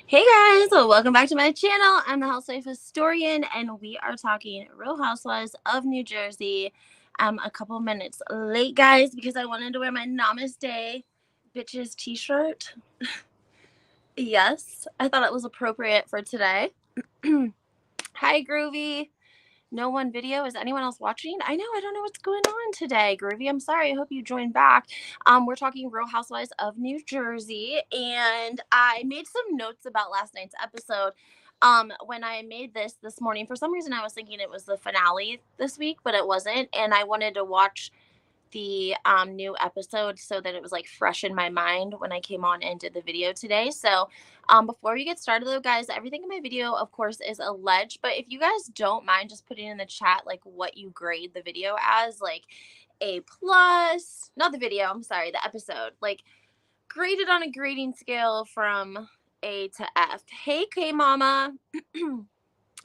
Hey guys, welcome back to my channel. I'm the Housewife Historian, and we are talking Real Housewives of New Jersey. I'm a couple minutes late, guys, because I wanted to wear my Namaste Bitches t-shirt. Yes, I thought it was appropriate for today. Hi, Groovy. No one video. Is anyone else watching? I know. I don't know what's going on today, Groovy. I'm sorry. I hope you joined back. We're talking Real Housewives of New Jersey, and I made some notes about last night's episode. When I made this morning, for some reason I was thinking it was the finale this week, but it wasn't, and I wanted to watch the new episode so that it was like fresh in my mind when I came on and did the video today. So before we get started though, guys, everything in my video of course is alleged, but if you guys don't mind just putting in the chat like what you grade the video as, like A plus, not the video, I'm sorry, the episode, like graded on a grading scale from A to F. Hey K Mama.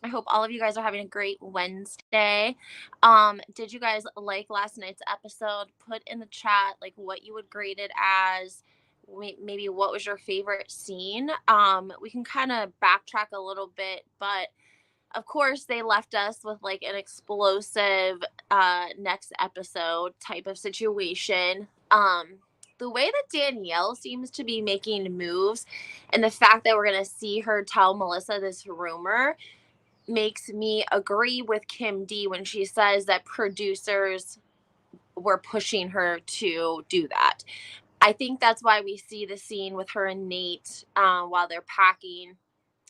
I hope all of you guys are having a great Wednesday. Did you guys like last night's episode? Put in the chat like what you would grade it as. Maybe what was your favorite scene? We can kind of backtrack a little bit, but of course they left us with like an explosive next episode type of situation. The way that Danielle seems to be making moves and the fact that we're going to see her tell Melissa this rumor makes me agree with Kim D when she says that producers were pushing her to do that. I think that's why we see the scene with her and Nate while they're packing.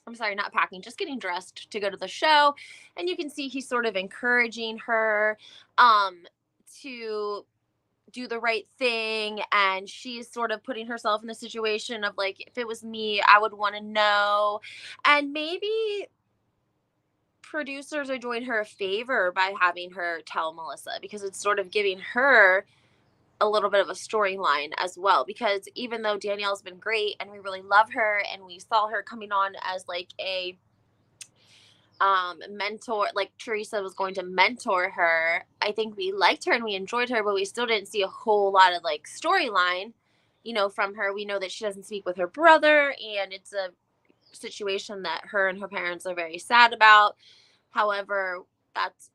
I'm sorry, not packing, just getting dressed to go to the show. And you can see he's sort of encouraging her to do the right thing. And she's sort of putting herself in the situation of like, if it was me, I would want to know. And maybe producers are doing her a favor by having her tell Melissa because it's sort of giving her a little bit of a storyline as well. Because even though Danielle's been great and we really love her and we saw her coming on as like a mentor, like Teresa was going to mentor her, I think we liked her and we enjoyed her, but we still didn't see a whole lot of like storyline, from her. We know that she doesn't speak with her brother, and it's a situation that her and her parents are very sad about. However, that's,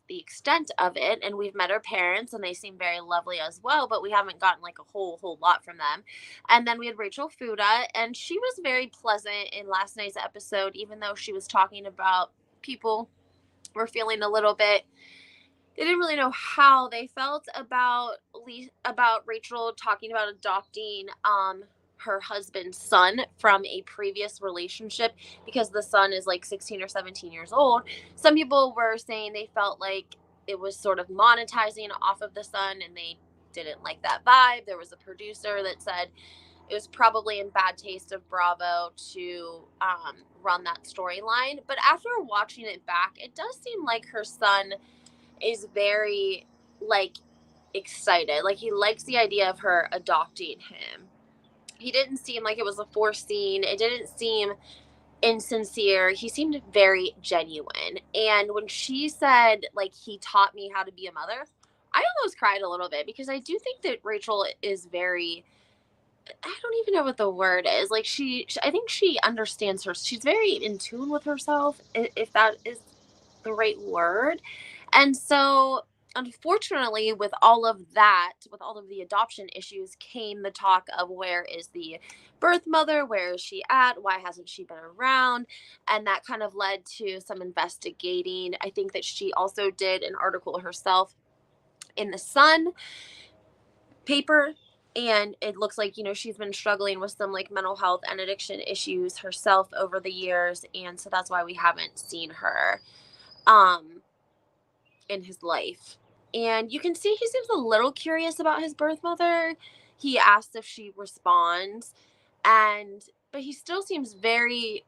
the extent of it. And we've met her parents and they seem very lovely as well, but we haven't gotten like a whole lot from them. And then we had Rachel Fuda, and she was very pleasant in last night's episode, even though she was talking about people were feeling a little bit, they didn't really know how they felt about Rachel talking about adopting her husband's son from a previous relationship because the son is like 16 or 17 years old. Some people were saying they felt like it was sort of monetizing off of the son and they didn't like that vibe. There was a producer that said it was probably in bad taste of Bravo to run that storyline. But after watching it back, it does seem like her son is very like excited. Like he likes the idea of her adopting him. He didn't seem like it was a forced scene. It didn't seem insincere. He seemed very genuine. And when she said like he taught me how to be a mother, I almost cried a little bit because I do think that Rachel is very, I don't even know what the word is. Like I think she understands her. She's very in tune with herself, if that is the right word. And so, unfortunately, with all of that, with all of the adoption issues, came the talk of where is the birth mother? Where is she at? Why hasn't she been around? And that kind of led to some investigating. I think that she also did an article herself in the Sun paper, and it looks like she's been struggling with some like mental health and addiction issues herself over the years, and so that's why we haven't seen her in his life. And you can see he seems a little curious about his birth mother. He asks if she responds, but he still seems very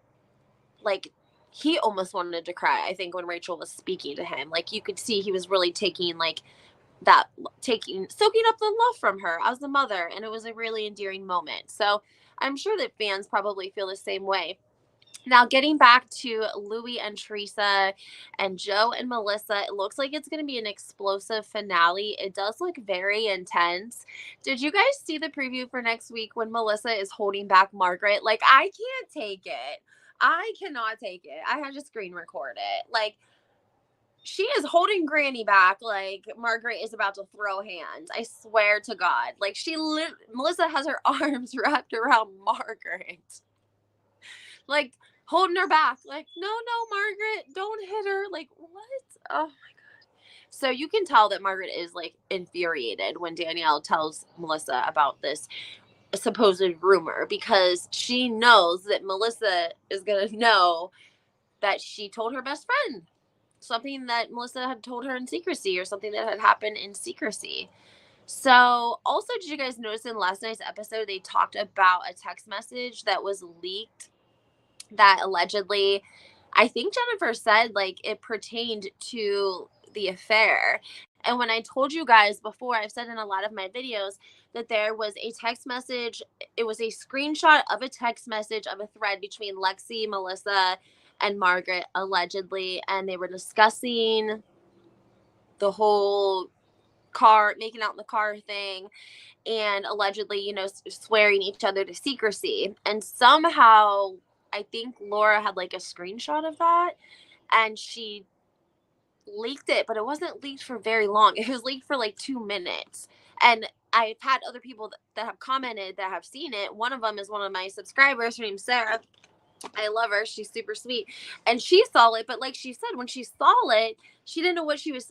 like he almost wanted to cry, I think, when Rachel was speaking to him. Like you could see he was really taking like that, soaking up the love from her as the mother, and it was a really endearing moment. So I'm sure that fans probably feel the same way. Now, getting back to Louis and Teresa and Joe and Melissa, it looks like it's going to be an explosive finale. It does look very intense. Did you guys see the preview for next week when Melissa is holding back Margaret? Like, I can't take it. I cannot take it. I had to screen record it. Like, she is holding Granny back like Margaret is about to throw hands. I swear to God. Like, Melissa has her arms wrapped around Margaret. Like, holding her back. Like, no, Margaret, don't hit her. Like, what? Oh my God. So you can tell that Margaret is like infuriated when Danielle tells Melissa about this supposed rumor, because she knows that Melissa is going to know that she told her best friend something that Melissa had told her in secrecy, or something that had happened in secrecy. So, also, did you guys notice in last night's episode, they talked about a text message that was leaked that allegedly, I think Jennifer said, like, it pertained to the affair. And when I told you guys before, I've said in a lot of my videos that there was a text message, it was a screenshot of a text message of a thread between Lexi, Melissa, and Margaret, allegedly, and they were discussing the whole car, making out in the car thing, and allegedly, swearing each other to secrecy. And somehow, I think Laura had like a screenshot of that, and she leaked it, but it wasn't leaked for very long. It was leaked for like 2 minutes. And I've had other people that have commented that have seen it. One of them is one of my subscribers. Her name's Sarah. I love her. She's super sweet. And she saw it, but like she said, when she saw it, she didn't know what she was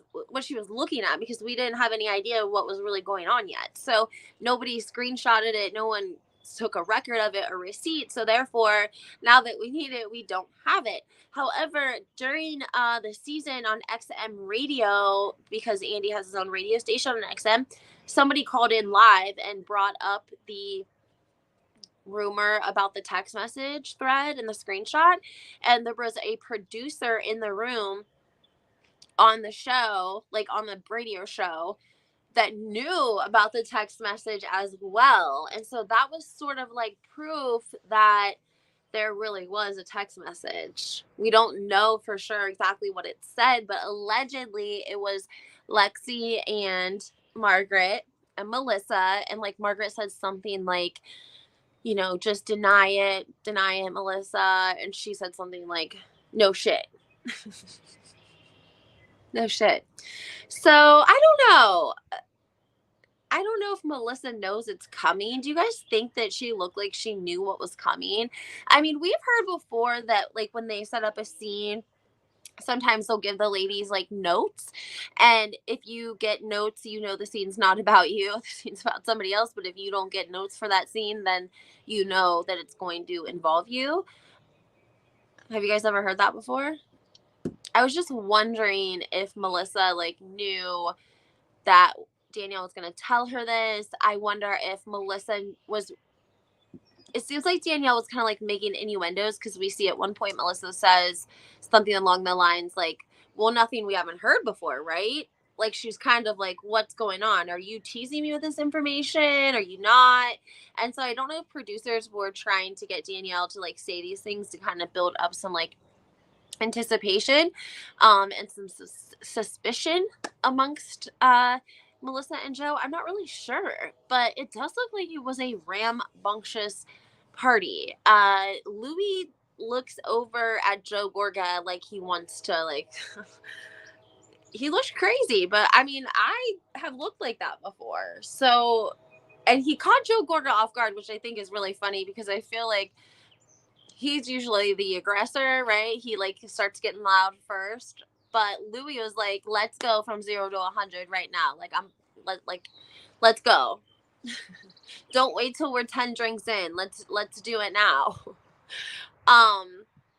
looking at, because we didn't have any idea what was really going on yet. So nobody screenshotted it. No one took a record of it or receipt. So therefore, now that we need it, we don't have it. However, during the season on XM radio, because Andy has his own radio station on XM, somebody called in live and brought up the rumor about the text message thread and the screenshot, and there was a producer in the room on the show, like on the radio show, that knew about the text message as well. And so that was sort of like proof that there really was a text message. We don't know for sure exactly what it said, but allegedly it was Lexi and Margaret and Melissa, and like Margaret said something like, just deny it, Melissa. And she said something like, no shit. No shit. So I don't know. I don't know if Melissa knows it's coming. Do you guys think that she looked like she knew what was coming? I mean, we've heard before that, like, when they set up a scene, sometimes they'll give the ladies like notes, and if you get notes, the scene's not about you, the scene's about somebody else. But if you don't get notes for that scene, then you know that it's going to involve you. Have you guys ever heard that before? I was just wondering if Melissa like knew that Danielle was going to tell her this. I wonder if Melissa was, it seems like Danielle was kind of like making innuendos, because we see at one point Melissa says something along the lines like, well, nothing we haven't heard before, right? Like, she's kind of like, what's going on? Are you teasing me with this information? Are you not? And so I don't know if producers were trying to get Danielle to like say these things to kind of build up some like anticipation, and some suspicion amongst Melissa and Joe. I'm not really sure, but it does look like it was a rambunctious party. Louis looks over at Joe Gorga like he wants to like he looks crazy, but I mean, I have looked like that before. So, and he caught Joe Gorga off guard, which I think is really funny, because I feel like he's usually the aggressor, right? He like starts getting loud first, but Louis was like, "Let's go from 0 to 100 right now. Like, let's go. Don't wait till we're 10 drinks in. Let's do it now."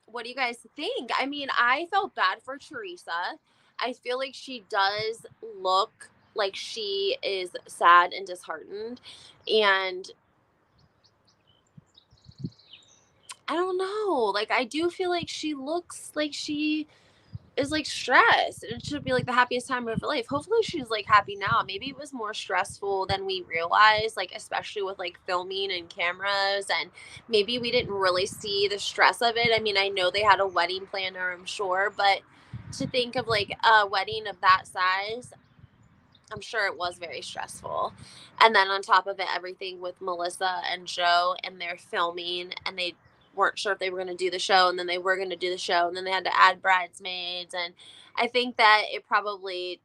What do you guys think? I mean, I felt bad for Teresa. I feel like she does look like she is sad and disheartened, and I don't know. Like, I do feel like she looks like she is like stressed, and it should be like the happiest time of her life. Hopefully she's like happy now. Maybe it was more stressful than we realized, like especially with like filming and cameras, and maybe we didn't really see the stress of it. I mean, I know they had a wedding planner, I'm sure, but to think of like a wedding of that size, I'm sure it was very stressful. And then on top of it, everything with Melissa and Joe and their filming, and they weren't sure if they were going to do the show, and then they were going to do the show, and then they had to add bridesmaids. And I think that it probably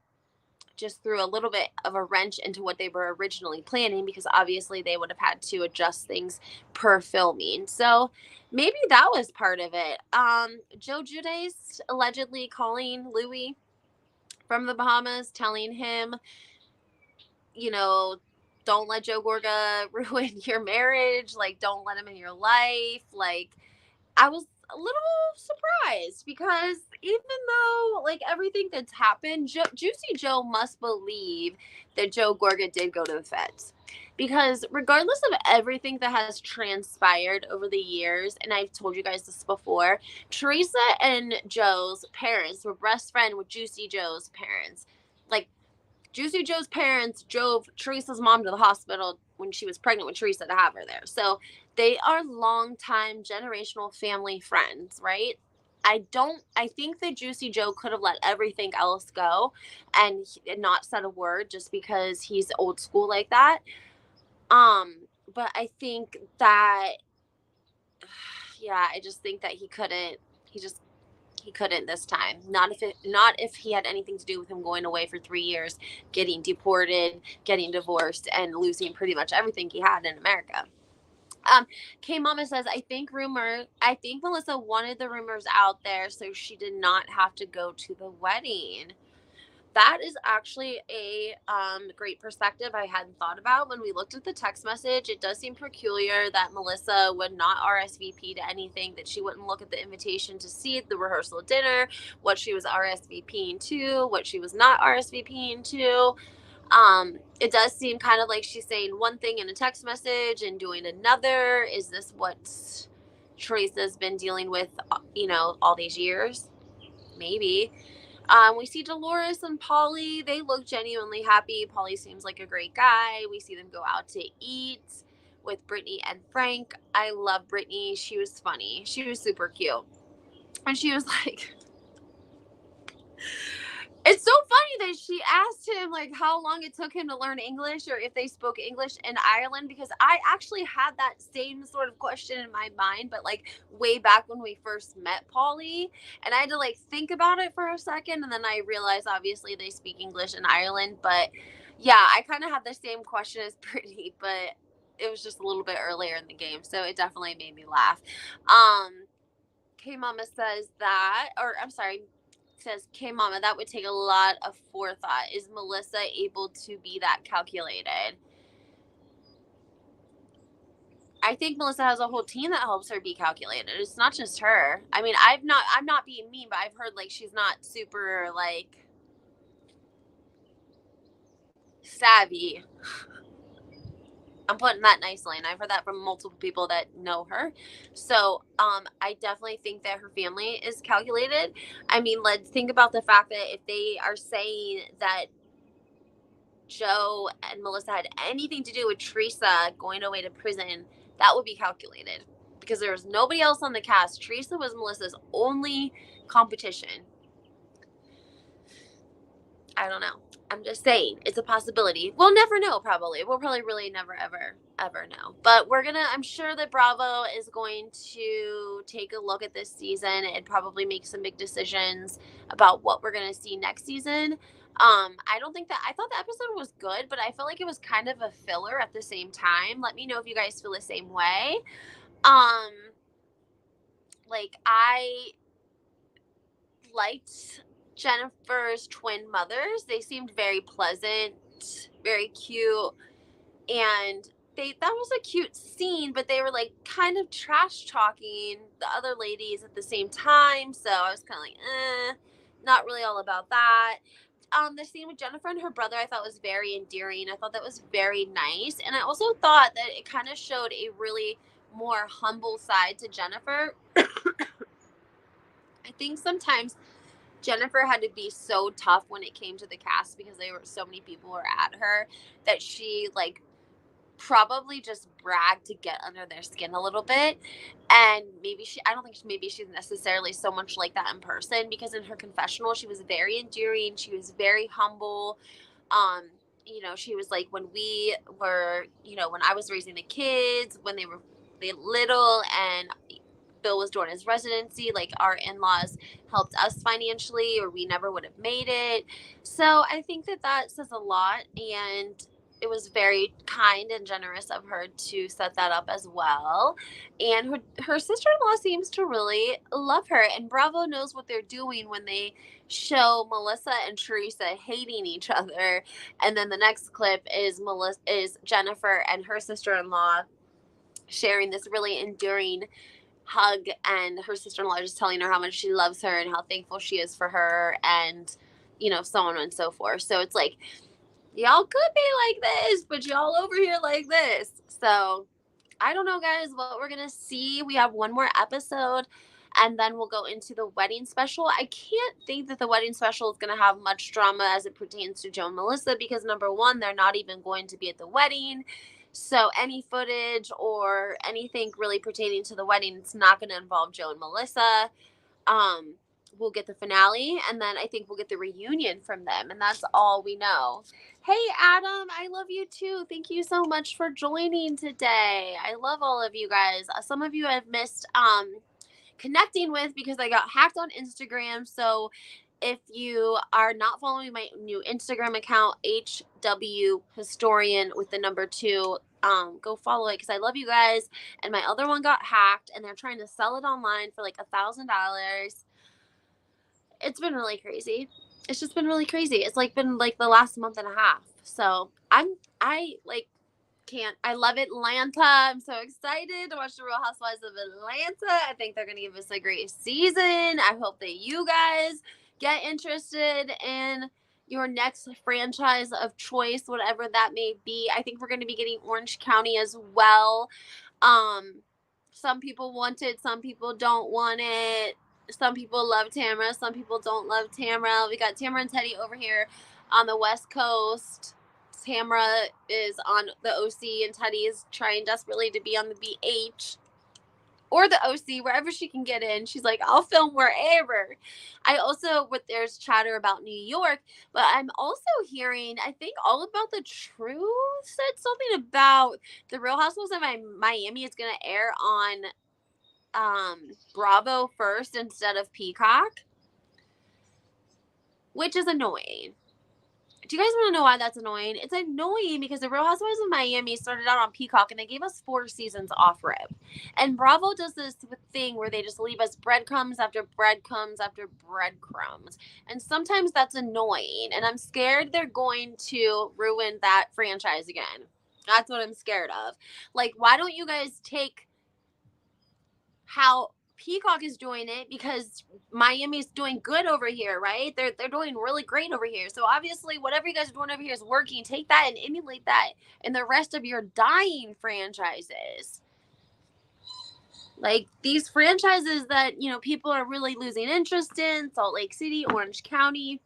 just threw a little bit of a wrench into what they were originally planning, because obviously they would have had to adjust things per filming. So maybe that was part of it. Joe Judice allegedly calling Louis from the Bahamas, telling him, you know, don't let Joe Gorga ruin your marriage. Like, don't let him in your life. Like, I was a little surprised, because even though like everything that's happened, Juicy Joe must believe that Joe Gorga did go to the feds. Because regardless of everything that has transpired over the years, and I've told you guys this before, Teresa and Joe's parents were best friend with Juicy Joe's parents. Like, Juicy Joe's parents drove Teresa's mom to the hospital when she was pregnant with Teresa to have her there. So they are longtime generational family friends, right? I think that Juicy Joe could have let everything else go and not said a word just because he's old school like that. But I think that, yeah, I just think that he just he couldn't this time. Not if he had anything to do with him going away for 3 years, getting deported, getting divorced, and losing pretty much everything he had in America. K Mama says, I think Melissa wanted the rumors out there so she did not have to go to the wedding. That is actually a great perspective I hadn't thought about. When we looked at the text message, it does seem peculiar that Melissa would not RSVP to anything, that she wouldn't look at the invitation to see the rehearsal dinner, what she was RSVPing to, what she was not RSVPing to. It does seem kind of like she's saying one thing in a text message and doing another. Is this what Teresa's been dealing with, all these years? Maybe. We see Dolores and Polly. They look genuinely happy. Polly seems like a great guy. We see them go out to eat with Brittany and Frank. I love Brittany. She was funny. She was super cute. And she was like, it's so funny that she asked him like how long it took him to learn English, or if they spoke English in Ireland, because I actually had that same sort of question in my mind, but like way back when we first met Polly, and I had to like think about it for a second, and then I realized obviously they speak English in Ireland. But yeah, I kind of had the same question as Brittany, but it was just a little bit earlier in the game, so it definitely made me laugh. K Mama says that, or I'm sorry, says, K Mama, that would take a lot of forethought. Is Melissa able to be that calculated? I think Melissa has a whole team that helps her be calculated. It's not just her. I mean, I'm not being mean, but I've heard like she's not super like savvy. I'm putting that nicely, and I've heard that from multiple people that know her. So I definitely think that her family is calculated. I mean, let's think about the fact that if they are saying that Joe and Melissa had anything to do with Teresa going away to prison, that would be calculated, because there was nobody else on the cast. Teresa was Melissa's only competition. I don't know. I'm just saying, it's a possibility. We'll never know, probably. We'll probably really never, ever know. But I'm sure that Bravo is going to take a look at this season and probably make some big decisions about what we're going to see next season. I thought the episode was good, but I felt like it was kind of a filler at the same time. Let me know if you guys feel the same way. Like, I liked Jennifer's twin mothers. They seemed very pleasant, very cute, and that was a cute scene, but they were like kind of trash talking the other ladies at the same time, so I was kind of like, not really all about that. The scene with Jennifer and her brother, I thought was very endearing. I thought that was very nice, and I also thought that it kind of showed a really more humble side to Jennifer. I think sometimes Jennifer had to be so tough when it came to the cast because there were so many people were at her that she like probably just bragged to get under their skin a little bit. And maybe I don't think maybe she's necessarily so much like that in person, because in her confessional she was very endearing, she was very humble. um she was like, when we were, when I was raising the kids, when they little, and Bill was doing his residency, like our in-laws helped us financially or we never would have made it. So I think that that says a lot, and it was very kind and generous of her to set that up as well. And her sister-in-law seems to really love her, and Bravo knows what they're doing when they show Melissa and Teresa hating each other, and then the next clip is Jennifer and her sister-in-law sharing this really enduring hug, and her sister-in-law just telling her how much she loves her and how thankful she is for her, and so on and so forth. So it's like, y'all could be like this, but y'all over here like this. So I don't know, guys, what we're gonna see. We have one more episode, and then we'll go into the wedding special. I can't think that the wedding special is gonna have much drama as it pertains to Joe and Melissa, because number one, they're not even going to be at the wedding. So any footage or anything really pertaining to the wedding, it's not going to involve Joe and Melissa. Um, we'll get the finale, and then I think we'll get the reunion from them, and that's all we know. Hey, Adam, I love you too. Thank you so much for joining today. I love all of you guys. Some of you I've missed connecting with because I got hacked on Instagram. So if you are not following my new Instagram account, HW Historian with the number 2, go follow it because I love you guys. And my other one got hacked, and they're trying to sell it online for like $1,000. It's been really crazy. It's just been really crazy. It's like been like the last month and a half. So I like can't. I love Atlanta. I'm so excited to watch the Real Housewives of Atlanta. I think they're going to give us a great season. I hope that you guys get interested in your next franchise of choice, whatever that may be. I think we're going to be getting Orange County as well. Um, some people want it, some people don't want it. Some people love Tamara, some people don't love Tamara. We got Tamara and Teddy over here on the West Coast. Tamara is on the OC, and Teddy is trying desperately to be on the BH or the OC, wherever she can get in. She's like, I'll film wherever. I also, there's chatter about New York, but I'm also hearing, I think All About the Truth said something about the Real Housewives of Miami is going to air on Bravo first instead of Peacock, which is annoying. Do you guys want to know why that's annoying? It's annoying because the Real Housewives of Miami started out on Peacock, and they gave us 4 seasons off rip. And Bravo does this thing where they just leave us breadcrumbs after breadcrumbs after breadcrumbs. And sometimes that's annoying. And I'm scared they're going to ruin that franchise again. That's what I'm scared of. Like, why don't you guys take how Peacock is doing it, because Miami's doing good over here, right? They're doing really great over here. So obviously, whatever you guys are doing over here is working. Take that and emulate that in the rest of your dying franchises. Like these franchises that people are really losing interest in: Salt Lake City, Orange County.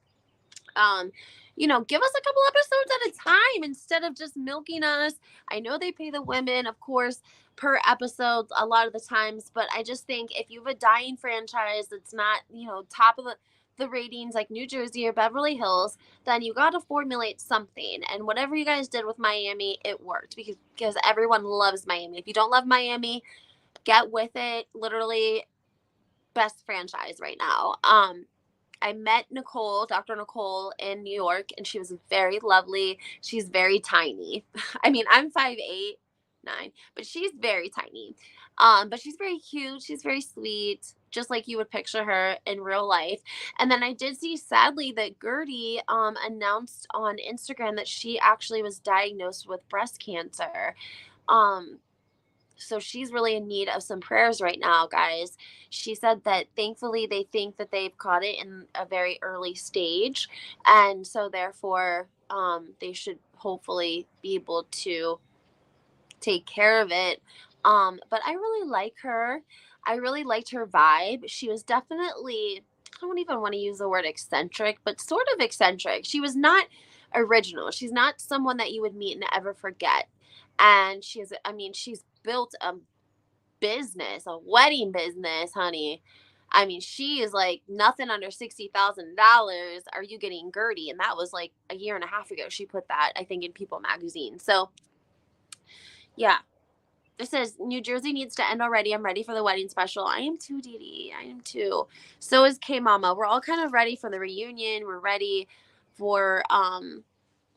Give us a couple episodes at a time instead of just milking us. I know they pay the women, of course, per episode a lot of the times, but I just think if you have a dying franchise that's not, top of the ratings like New Jersey or Beverly Hills, then you got to formulate something. And whatever you guys did with Miami, it worked because everyone loves Miami. If you don't love Miami, get with it. Literally best franchise right now. I met Nicole, Dr. Nicole, in New York, and she was very lovely. She's very tiny. I mean, I'm 5'8", 9, but she's very tiny. But she's very cute. She's very sweet, just like you would picture her in real life. And then I did see, sadly, that Gertie announced on Instagram that she actually was diagnosed with breast cancer. So she's really in need of some prayers right now, guys. She said that thankfully they think that they've caught it in a very early stage. And so therefore, they should hopefully be able to take care of it. But I really like her. I really liked her vibe. She was definitely I don't even want to use the word eccentric, but sort of eccentric. She was not original. She's not someone that you would meet and ever forget. And she's built a business, a wedding business, honey. I mean, she is like nothing under $60,000. Are you getting Gertie? And that was like a year and a half ago. She put that, I think, in People magazine. So, yeah. It says New Jersey needs to end already. I'm ready for the wedding special. I am too, Dee Dee. I am too. So is K Mama. We're all kind of ready for the reunion. We're ready for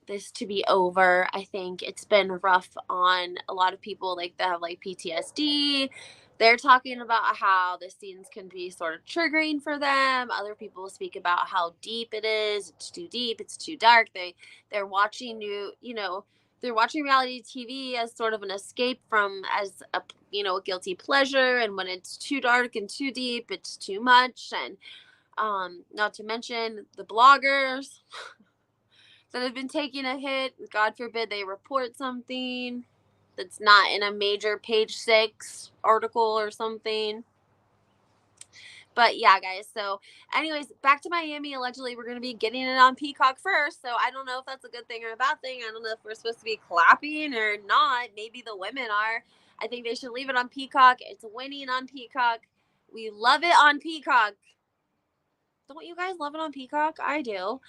this to be over. I think it's been rough on a lot of people, like that have like PTSD. They're talking about how the scenes can be sort of triggering for them. Other people speak about how deep it is. It's too deep. It's too dark. They're watching they're watching reality TV as sort of an escape from as a guilty pleasure. And when it's too dark and too deep, it's too much. And not to mention the bloggers that have been taking a hit. God forbid they report something that's not in a major page 6 article or something. But yeah, guys. So, anyways, back to Miami. Allegedly, we're going to be getting it on Peacock first. So, I don't know if that's a good thing or a bad thing. I don't know if we're supposed to be clapping or not. Maybe the women are. I think they should leave it on Peacock. It's winning on Peacock. We love it on Peacock. Don't you guys love it on Peacock? I do.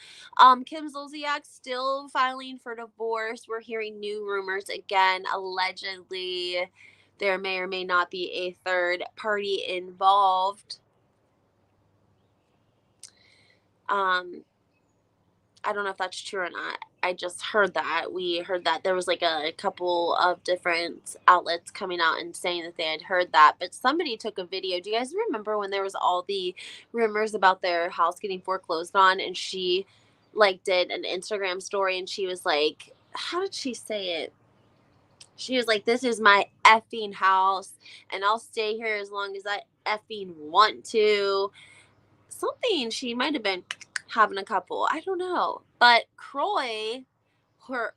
Kim Zolciak still filing for divorce. We're hearing new rumors again. Allegedly, there may or may not be a third party involved. I don't know if that's true or not. I just heard that. We heard that there was like a couple of different outlets coming out and saying that they had heard that. But somebody took a video. Do you guys remember when there was all the rumors about their house getting foreclosed on, and she like did an Instagram story and she was like, how did she say it? She was like, this is my effing house and I'll stay here as long as I effing want to. Something, she might have been having a couple. I don't know. But Croy, her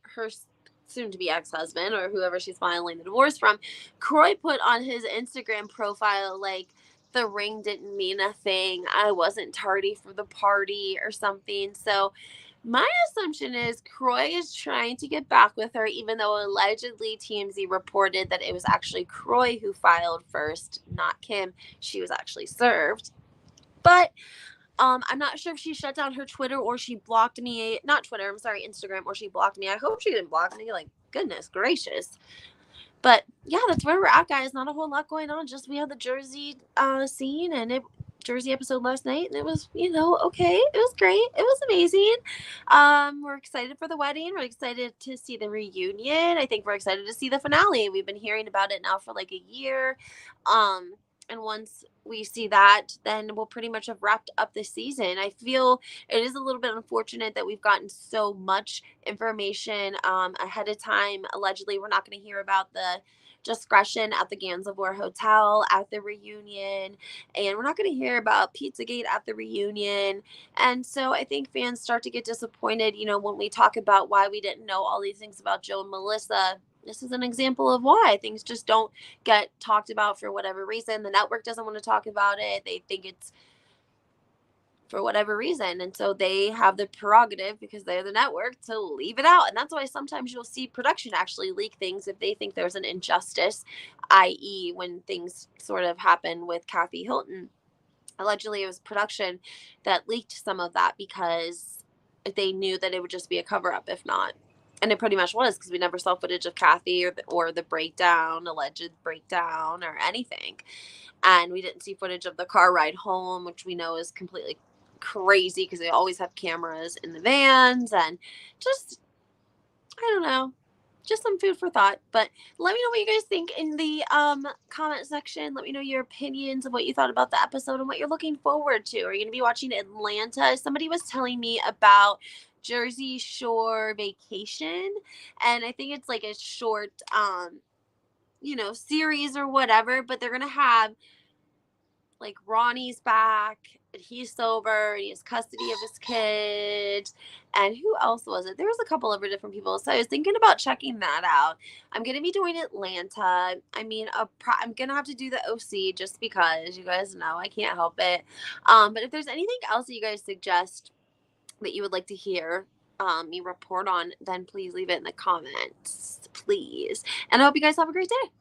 soon to be ex-husband or whoever she's filing the divorce from, Croy put on his Instagram profile like the ring didn't mean a thing. I wasn't tardy for the party or something. So my assumption is Croy is trying to get back with her, even though allegedly TMZ reported that it was actually Croy who filed first, not Kim. She was actually served. But I'm not sure if she shut down her Twitter or she blocked me. Not Twitter, I'm sorry, Instagram, or she blocked me. I hope she didn't block me. Like, goodness gracious. But yeah, that's where we're at, guys. Not a whole lot going on. Just we had the Jersey scene and Jersey episode last night, and it was, okay. It was great. It was amazing. We're excited for the wedding. We're excited to see the reunion. I think we're excited to see the finale. We've been hearing about it now for like a year. And once we see that, then we'll pretty much have wrapped up the season. I feel it is a little bit unfortunate that we've gotten so much information ahead of time. Allegedly, we're not going to hear about the discretion at the Gansevoort Hotel at the reunion, and we're not going to hear about Pizzagate at the reunion. And so I think fans start to get disappointed, when we talk about why we didn't know all these things about Joe and Melissa. This is an example of why things just don't get talked about for whatever reason. The network doesn't want to talk about it. They think it's for whatever reason. And so they have the prerogative, because they're the network, to leave it out. And that's why sometimes you'll see production actually leak things if they think there's an injustice, i.e. when things sort of happen with Kathy Hilton. Allegedly, it was production that leaked some of that because they knew that it would just be a cover-up if not. And it pretty much was, because we never saw footage of Kathy or the breakdown, alleged breakdown, or anything. And we didn't see footage of the car ride home, which we know is completely crazy because they always have cameras in the vans. And just, I don't know, just some food for thought. But let me know what you guys think in the comment section. Let me know your opinions of what you thought about the episode and what you're looking forward to. Are you going to be watching Atlanta? Somebody was telling me about Jersey Shore Vacation, and I think it's like a short series or whatever, but they're gonna have like Ronnie's back and he's sober and he has custody of his kid. And who else was it? There was a couple of different people. So I was thinking about checking that out. I'm gonna be doing Atlanta. I mean, I'm gonna have to do the OC just because you guys know I can't help it. But if there's anything else that you guys suggest that you would like to hear me report on, then please leave it in the comments, please. And I hope you guys have a great day.